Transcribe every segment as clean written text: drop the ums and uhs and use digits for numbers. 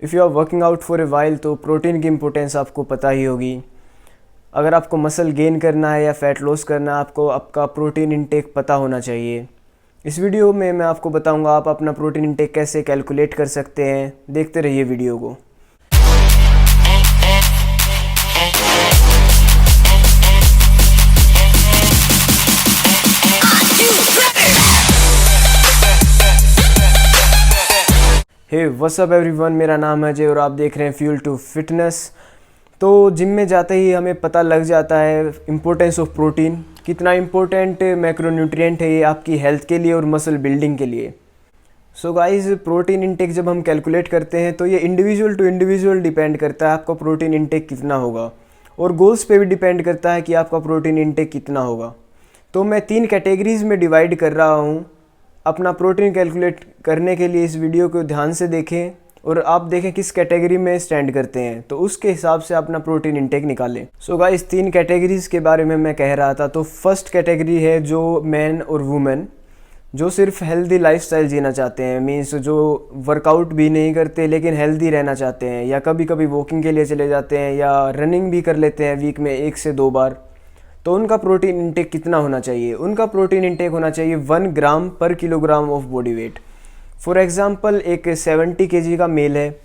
If you are working out for a while तो protein की importance आपको पता ही होगी। अगर आपको मसल गेन करना है या फैट लॉस करना है, आपको आपका प्रोटीन इंटेक पता होना चाहिए। इस वीडियो में मैं आपको बताऊंगा आप अपना प्रोटीन इंटेक कैसे कैलकुलेट कर सकते हैं। देखते रहिए वीडियो को। हे व्हाट्स अप एवरीवन, मेरा नाम है अजय और आप देख रहे हैं फ्यूल टू फिटनेस। तो जिम में जाते ही हमें पता लग जाता है इम्पोर्टेंस ऑफ प्रोटीन, कितना इम्पोर्टेंट मैक्रोन्यूट्रिएंट है ये आपकी हेल्थ के लिए और मसल बिल्डिंग के लिए। सो गाइस, प्रोटीन इंटेक जब हम कैलकुलेट करते हैं तो ये इंडिविजुअल टू इंडिविजुअल डिपेंड करता है आपका प्रोटीन इंटेक कितना होगा, और गोल्स पे भी डिपेंड करता है कि आपका प्रोटीन इंटेक कितना होगा। तो मैं 3 कैटेगरीज में डिवाइड कर रहा हूँ अपना प्रोटीन कैलकुलेट करने के लिए। इस वीडियो को ध्यान से देखें और आप देखें किस कैटेगरी में स्टैंड करते हैं, तो उसके हिसाब से अपना प्रोटीन इंटेक निकालें। सो गाइस, 3 कैटेगरीज के बारे में मैं कह रहा था। तो फर्स्ट कैटेगरी है जो मैन और वुमेन जो सिर्फ हेल्दी लाइफस्टाइल जीना चाहते हैं, मीन्स जो वर्कआउट भी नहीं करते लेकिन हेल्दी रहना चाहते हैं, या कभी कभी वॉकिंग के लिए चले जाते हैं या रनिंग भी कर लेते हैं वीक में 1 से 2 बार। तो उनका प्रोटीन इंटेक कितना होना चाहिए? उनका प्रोटीन इंटेक होना चाहिए 1 ग्राम पर kilogram of body weight. For example, एक 70 केजी का मेल है,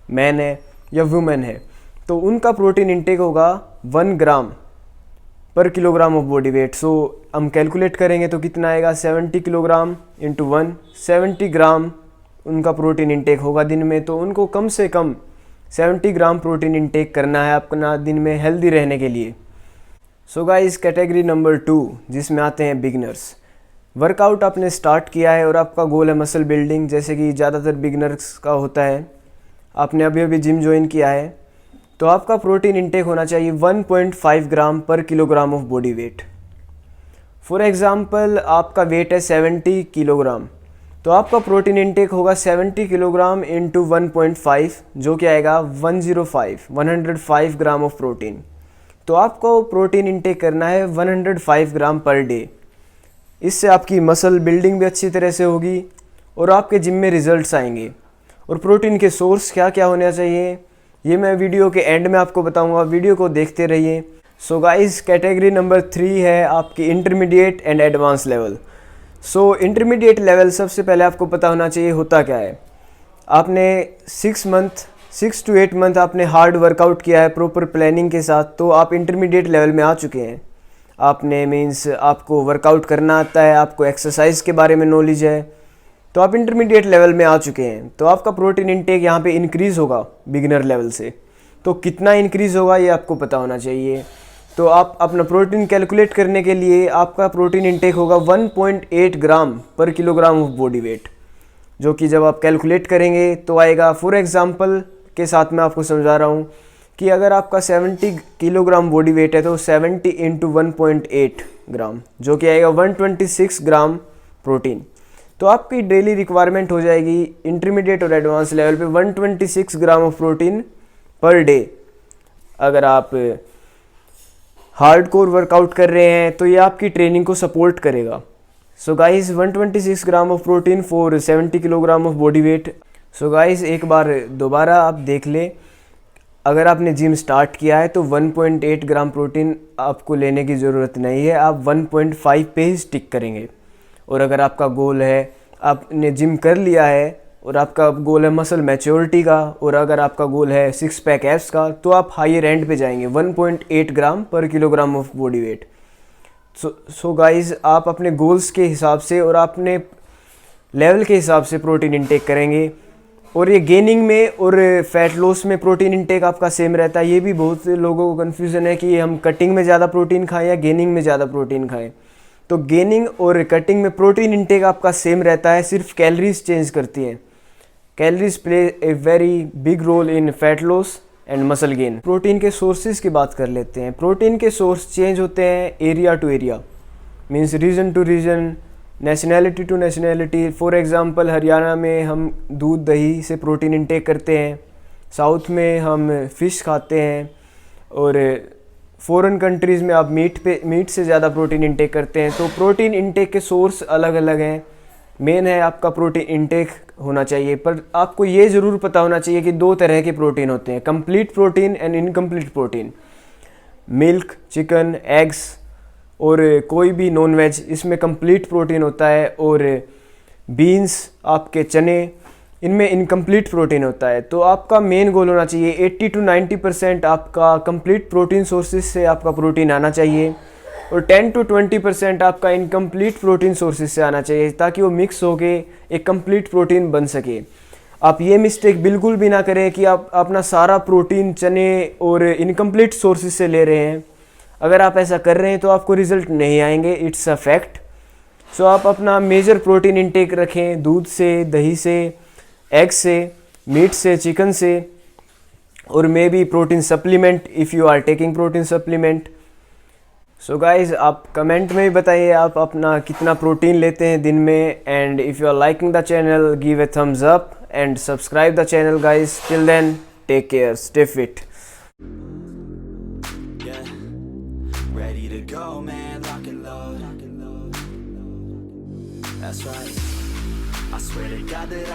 मैन है या वुमेन है, तो उनका प्रोटीन इंटेक होगा 1 ग्राम पर किलोग्राम ऑफ बॉडी वेट। सो हम कैलकुलेट करेंगे तो कितना आएगा, 70 किलोग्राम इंटू 1, 70 ग्राम उनका प्रोटीन इंटेक होगा दिन में। तो उनको कम से कम 70 ग्राम प्रोटीन इंटेक करना है अपना दिन में हेल्दी रहने के लिए। सो गाइस, कैटेगरी नंबर 2 जिसमें आते हैं बिगनर्स। वर्कआउट आपने स्टार्ट किया है और आपका गोल है मसल बिल्डिंग, जैसे कि ज़्यादातर बिगनर्स का होता है, आपने अभी अभी जिम ज्वाइन किया है, तो आपका प्रोटीन इंटेक होना चाहिए 1.5 ग्राम पर kilogram of body weight. For example, आपका वेट है 70 किलोग्राम, तो आपका प्रोटीन इंटेक होगा 70 किलोग्राम इंटू 1.5, जो कि आएगा 105 ग्राम ऑफ प्रोटीन। तो आपको प्रोटीन इंटेक करना है 105 ग्राम पर डे। इससे आपकी मसल बिल्डिंग भी अच्छी तरह से होगी और आपके जिम में रिजल्ट्स आएंगे। और प्रोटीन के सोर्स क्या क्या होना चाहिए ये मैं वीडियो के एंड में आपको बताऊंगा, वीडियो को देखते रहिए। सो गाइस, कैटेगरी नंबर 3 है आपकी intermediate and advance level. So intermediate level सबसे पहले आपको पता होना चाहिए होता क्या है। आपने 6 to 8 मंथ आपने हार्ड वर्कआउट किया है प्रॉपर प्लानिंग के साथ, तो आप इंटरमीडिएट लेवल में आ चुके हैं। आपने मीन्स आपको वर्कआउट करना आता है, आपको एक्सरसाइज के बारे में नॉलेज है, तो आप इंटरमीडिएट लेवल में आ चुके हैं। तो आपका प्रोटीन इंटेक यहाँ पे इंक्रीज़ होगा बिगिनर लेवल से। तो कितना इंक्रीज़ होगा ये आपको पता होना चाहिए। तो आप अपना प्रोटीन कैलकुलेट करने के लिए आपका प्रोटीन इंटेक होगा 1.8 ग्राम पर किलोग्राम ऑफ बॉडी वेट, जो कि जब आप कैलकुलेट करेंगे तो आएगा। फॉर एग्जांपल के साथ मैं आपको समझा रहा हूँ कि अगर आपका 70 किलोग्राम बॉडी वेट है तो 70 इंटू 1.8 ग्राम, जो कि आएगा 126 ग्राम प्रोटीन। तो आपकी डेली रिक्वायरमेंट हो जाएगी इंटरमीडिएट और एडवांस लेवल पे 126 gram of protein per day. अगर आप हार्डकोर वर्कआउट कर रहे हैं तो ये आपकी ट्रेनिंग को सपोर्ट करेगा। So guys, 126 gram of protein for 70 kilogram of body weight. So guys, एक बार दोबारा आप देख लें, अगर आपने जिम स्टार्ट किया है तो 1.8 ग्राम प्रोटीन आपको लेने की ज़रूरत नहीं है, आप 1.5 पे ही स्टिक करेंगे। और अगर आपका गोल है, आपने जिम कर लिया है और आपका गोल है मसल मैच्योरिटी का, और अगर आपका गोल है 6 पैक एब्स का, तो आप हायर एंड पे जाएंगे 1.8 ग्राम पर kilogram of body weight. So guys, आप अपने गोल्स के हिसाब से और अपने लेवल के हिसाब से प्रोटीन इंटेक करेंगे। और ये गेनिंग में और फैट लॉस में प्रोटीन इंटेक आपका सेम रहता है। ये भी बहुत लोगों को कन्फ्यूज़न है कि हम कटिंग में ज़्यादा प्रोटीन खाएं या गेनिंग में ज़्यादा प्रोटीन खाएं। तो गेनिंग और कटिंग में प्रोटीन इंटेक आपका सेम रहता है, सिर्फ कैलोरीज चेंज करती हैं। Calories play a very big role in fat loss and muscle gain. Protein के सोर्सेज की बात कर लेते हैं। प्रोटीन के सोर्स चेंज होते हैं area to area, means region to region, nationality to nationality. For example, Haryana में हम दूध दही से प्रोटीन इंटेक करते हैं, साउथ में हम फ़िश खाते हैं, और फॉरेन कंट्रीज़ में आप मीट से ज़्यादा प्रोटीन इंटेक करते हैं। तो प्रोटीन इंटेक के सोर्स अलग अलग हैं मेन है आपका प्रोटीन इनटेक होना चाहिए। पर आपको ये ज़रूर पता होना चाहिए कि दो तरह के प्रोटीन होते हैं, complete protein and incomplete protein. Milk, chicken, eggs और कोई भी नॉन वेज, इसमें कंप्लीट प्रोटीन होता है, और बीन्स, आपके चने, इनमें इनकम्प्लीट प्रोटीन होता है। तो आपका मेन गोल होना चाहिए 80 to 90% आपका कंप्लीट प्रोटीन सोर्सेज से आपका प्रोटीन आना चाहिए, और 10 to 20% आपका इनकम्प्लीट प्रोटीन सोर्सेज से आना चाहिए, ताकि वो मिक्स होके एक कंप्लीट प्रोटीन बन सके। आप ये मिस्टेक बिल्कुल भी ना करें कि आप अपना सारा प्रोटीन चने और इनकम्प्लीट सोर्सेज से ले रहे हैं। अगर आप ऐसा कर रहे हैं तो आपको रिजल्ट नहीं आएंगे, इट्स अ फैक्ट। सो आप अपना मेजर प्रोटीन इंटेक रखें, दूध से, दही से, एग से, मीट से, चिकन से, और may be protein supplement if you are taking protein supplement. So guys, आप कमेंट में भी बताइए आप अपना कितना प्रोटीन लेते हैं दिन में, and if you are liking the channel give a thumbs up and subscribe the channel guys. Till then, take care, stay fit. Ready to go, man, lock and load. That's right. I swear to God that I